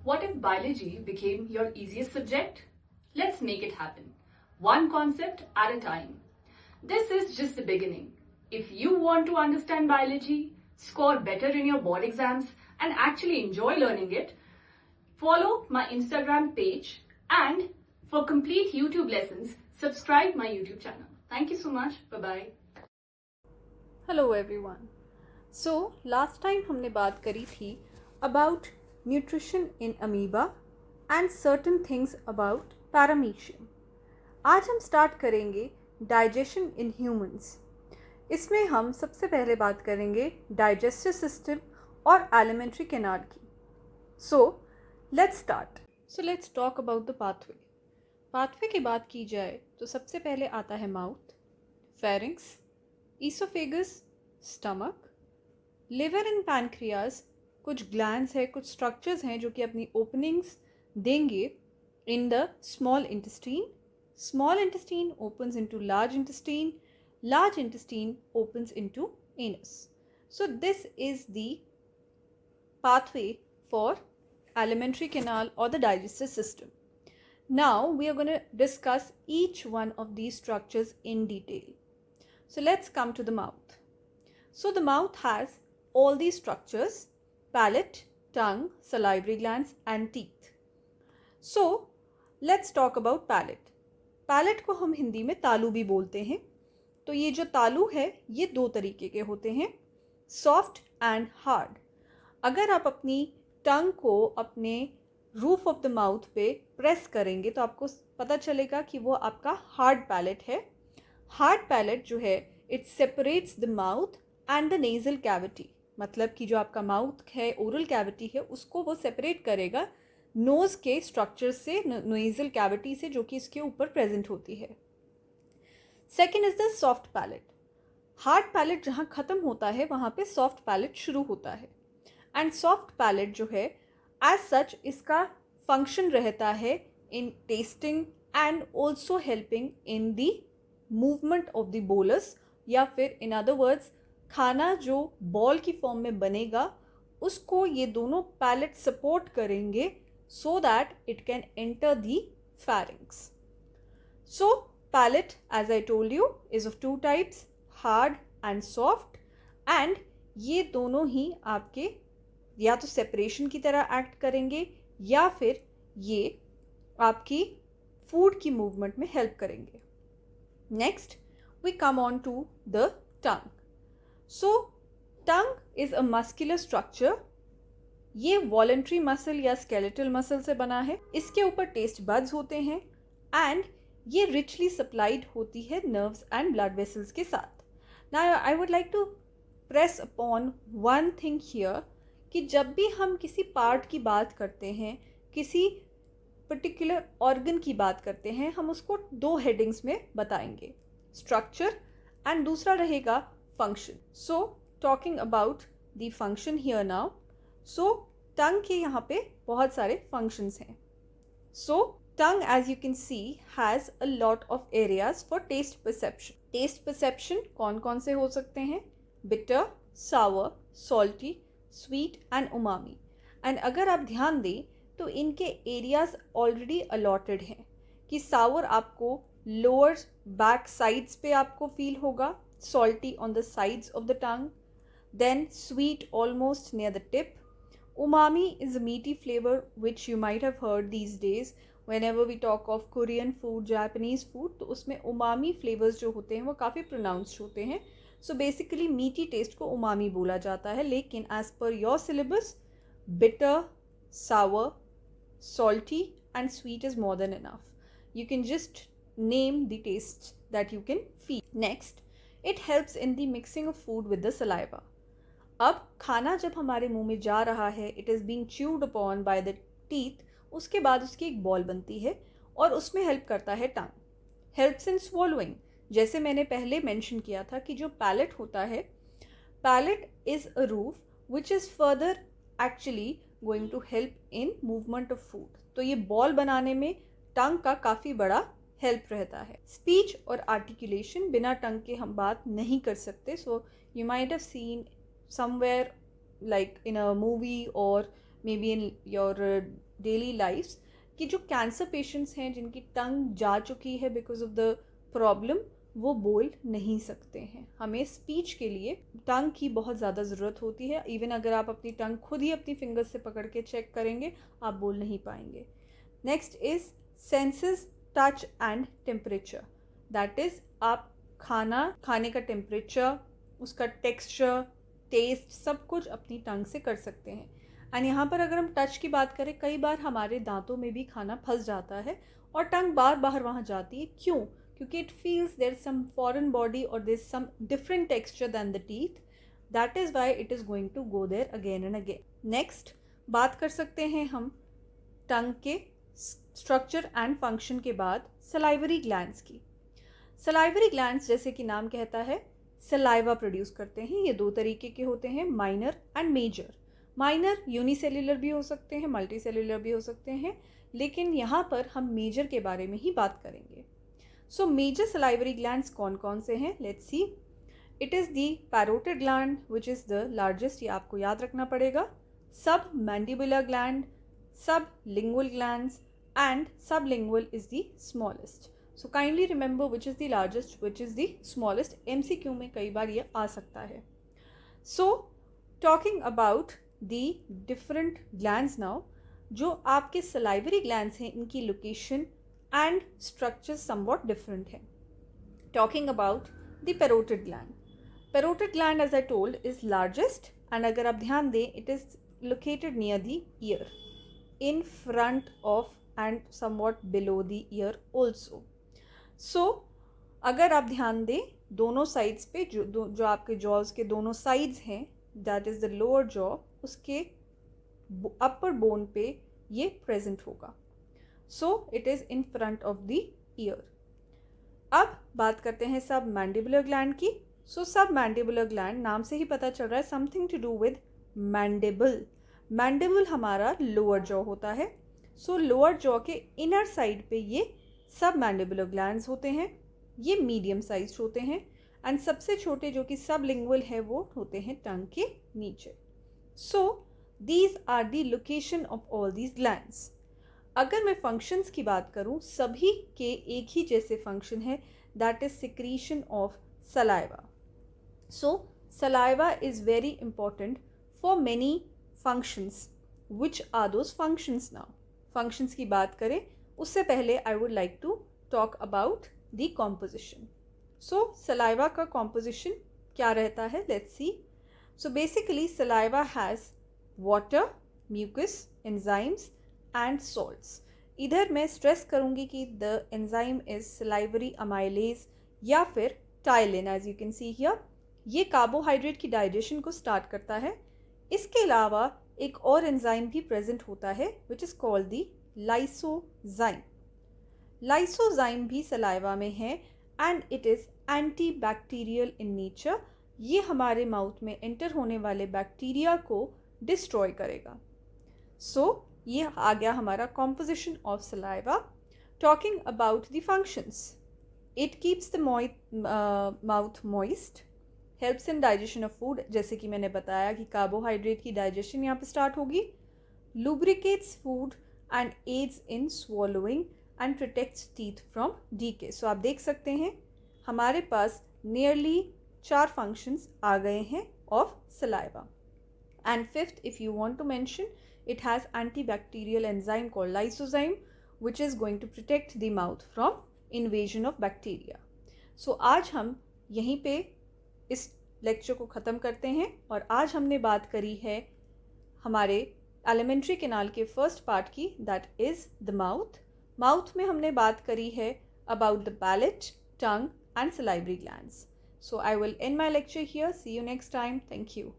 What if biology became your easiest subject? Let's make it happen. One concept at a time. This is just the beginning. If you want to understand biology, score better in your board exams, and actually enjoy learning it, follow my Instagram page, and for complete YouTube lessons, subscribe my YouTube channel. Thank you so much. Bye-bye. Hello everyone. So last time हमने बात करी थी about nutrition in amoeba and certain things about paramecium. आज हम start करेंगे digestion in humans. इसमें हम सबसे पहले बात करेंगे डाइजेस्टिव सिस्टम और एलिमेंट्री कैनाल की। So let's start. So let's talk about the pathway. Pathway की बात की जाए तो सबसे पहले आता है mouth, pharynx, oesophagus, stomach, liver and pancreas. कुछ ग्लैंड्स हैं, कुछ स्ट्रक्चर्स हैं जो कि अपनी ओपनिंग्स देंगे in the small intestine. Small intestine opens into large intestine, large intestine opens into anus. So this is the pathway for alimentary canal or the digestive system. Now we are going to discuss each one of these structures in detail. So let's come to the mouth. So the mouth has all these structures: palate, tongue, salivary glands and teeth. So let's talk about palate. Palate को हम हिंदी में तालू भी बोलते हैं। तो ये जो तालू है ये दो तरीके के होते हैं, सॉफ्ट एंड हार्ड। अगर आप अपनी टंग को अपने रूफ ऑफ द माउथ पे प्रेस करेंगे तो आपको पता चलेगा कि वो आपका हार्ड पैलेट है। हार्ड पैलेट जो है it separates the mouth and the nasal cavity, मतलब कि जो आपका माउथ है, ओरल कैविटी है, उसको वो सेपरेट करेगा नोज़ के स्ट्रक्चर से, नेजल कैविटी से, जो कि इसके ऊपर प्रेजेंट होती है। Second is the soft palate. Hard palate जहाँ ख़त्म होता है वहाँ पे सॉफ्ट पैलेट शुरू होता है। एंड सॉफ्ट पैलेट जो है एज सच इसका फंक्शन रहता है in testing and also helping in the movement of the bolus, या फिर इन अदर वर्ड्स खाना जो बॉल की फॉर्म में बनेगा उसको ये दोनों पैलेट सपोर्ट करेंगे so that it can enter the pharynx. So palate, as I told you, is of two types, hard and soft, and ये दोनों ही आपके या तो सेपरेशन की तरह एक्ट करेंगे या फिर ये आपकी फूड की मूवमेंट में हेल्प करेंगे। Next we come on to the tongue. So tongue is a muscular structure. ये वॉलंटरी मसल या स्केलेटल मसल से बना है। इसके ऊपर टेस्ट बड्स होते हैं एंड ये रिचली सप्लाइड होती है नर्व्स एंड ब्लड वेसल्स के साथ। Now I would like to press upon one thing here कि जब भी हम किसी पार्ट की बात करते हैं, किसी पर्टिकुलर ऑर्गन की बात करते हैं, हम उसको दो हेडिंग्स में बताएंगे, स्ट्रक्चर एंड दूसरा रहेगा function. So talking about the function here now. So tongue के यहाँ पे बहुत सारे फंक्शंस हैं। सो टंग, as you can see, has a lot of areas for taste perception. Taste perception कौन कौन से हो सकते हैं? bitter, sour, salty, sweet and umami. And अगर आप ध्यान दें तो इनके एरियाज ऑलरेडी अलॉटेड हैं कि सावर आपको लोअर बैक साइड्स पे आपको फील होगा, salty on the sides of the tongue, then sweet almost near the tip. Umami is a meaty flavour which you might have heard these days whenever we talk of Korean food, Japanese food, तो उसमें umami flavours जो होते हैं वो काफ़ी pronounced होते हैं। So basically मीठी टेस्ट को उमामी बोला जाता है, लेकिन as per your syllabus bitter, sour, salty and sweet is more than enough. You can just name the tastes that you can feel. Next, it helps in the mixing of food with the saliva. अब खाना जब हमारे मुंह में जा रहा है, it is being chewed upon by the teeth, उसके बाद उसकी एक बॉल बनती है और उसमें हेल्प करता है टंग. Helps in swallowing. जैसे मैंने पहले मेंशन किया था कि जो पैलेट होता है, palate is a roof which is further actually going to help in movement of food. तो ये बॉल बनाने में टंग का काफ़ी बड़ा हेल्प रहता है. स्पीच और आर्टिकुलेशन बिना टंग के हम बात नहीं कर सकते. So you might have seen somewhere like in a movie or maybe in your daily lifes कि जो कैंसर पेशेंट्स हैं जिनकी टंग जा चुकी है बिकॉज ऑफ द प्रॉब्लम, वो बोल नहीं सकते हैं। हमें स्पीच के लिए टंग की बहुत ज़्यादा ज़रूरत होती है। इवन अगर आप अपनी टंग खुद ही अपनी फिंगर्स से पकड़ के चेक करेंगे, आप बोल नहीं पाएंगे। Next is senses, touch and temperature. That is आप खाने का टेम्परेचर, उसका टेक्सचर, टेस्ट, सब कुछ अपनी टंग से कर सकते हैं। एंड यहाँ पर अगर हम टच की बात करें, कई बार हमारे दांतों में भी खाना फंस जाता है और टंग बार बार वहाँ जाती है। क्यों? क्योंकि it feels there some foreign body और there some different texture than the teeth, that is why it is going to go there again and again. Next बात कर सकते हैं हम टंग के स्ट्रक्चर एंड फंक्शन के बाद सलाइवरी ग्लैंड्स की। सलाइवरी ग्लैंड्स जैसे कि नाम कहता है, सलाइवा प्रोड्यूस करते हैं। ये दो तरीके के होते हैं, minor and major. Minor unicellular भी हो सकते हैं, मल्टी सेल्युलर भी हो सकते हैं, लेकिन यहाँ पर हम मेजर के बारे में ही बात करेंगे। सो मेजर सलाइवरी ग्लैंड्स कौन कौन से हैं, let's see. It is the parotid gland which is the largest, ये आपको याद रखना पड़ेगा। सब मैंडिबुलर ग्लैंड, सब लिंगुअल ग्लैंड्स एंड सब lingual is the smallest. So kindly remember which is the largest, which is the smallest. MCQ में कई बार ये आ सकता है। सो talking about the different glands now, जो आपके सलाइवरी ग्लैंड्स हैं, इनकी location and structure somewhat different है। Talking about the parotid gland. Parotid gland as I told is largest, and अगर आप ध्यान दें, it is located near the ear, in front of and somewhat below the ear also. So अगर आप ध्यान दें, दोनों साइड्स पे जो आपके जॉज के दोनों साइड्स हैं, that is the lower jaw, उसके अपर बोन पे ये प्रेजेंट होगा। So it is in front of the year. अब बात करते हैं सब मैंडिबुलर ग्लैंड की। सो सब मैंडिबुलर ग्लैंड, नाम से ही पता चल रहा है, something to do with mandible. Mandible हमारा लोअर जॉ होता है। सो लोअर जॉ के इनर साइड पे ये सब मैंडिबुलर ग्लैंड्स होते हैं। ये मीडियम साइज होते हैं, एंड सबसे छोटे जो कि सब लिंगुअल है वो होते हैं टंग के नीचे। So these are the location of all these glands. अगर मैं फंक्शंस की बात करूं, सभी के एक ही जैसे फंक्शन है, that is secretion of saliva. So saliva is very important for many functions. Which are those functions now? Functions की बात करें उससे पहले I would like to talk about the composition. So saliva का कॉम्पोजिशन क्या रहता है, let's see. So basically saliva has water, mucus, enzymes and salts. इधर मैं स्ट्रेस करूँगी कि the enzyme is salivary amylase या फिर ptyalin, as you can see here. ये कार्बोहाइड्रेट की डाइजेशन को स्टार्ट करता है। इसके अलावा एक और एंजाइम भी प्रेजेंट होता है which is called the lysozyme. Lysozyme भी सलाइवा में है and it is anti bacterial in nature. ये हमारे माउथ में एंटर होने वाले बैक्टीरिया को डिस्ट्रॉय करेगा। सो ये आ गया हमारा composition of saliva. Talking about the functions, it keeps the mouth moist, helps in digestion of food, जैसे कि मैंने बताया कि कार्बोहाइड्रेट की डाइजेशन यहाँ पे स्टार्ट होगी। Lubricates food and aids in swallowing and protects teeth from decay. So आप देख सकते हैं हमारे पास नियरली 4 फंक्शंस आ गए हैं of saliva. And fifth, if you want to mention, it has antibacterial enzyme called lysozyme which is going to protect the mouth from invasion of bacteria. So आज हम यहीं पे इस लेक्चर को ख़त्म करते हैं और आज हमने बात करी है हमारे एलिमेंट्री कैनाल के फर्स्ट पार्ट की, that is the mouth. Mouth में हमने बात करी है about the palate, tongue and salivary glands. So I will end my lecture here. See you next time. Thank you.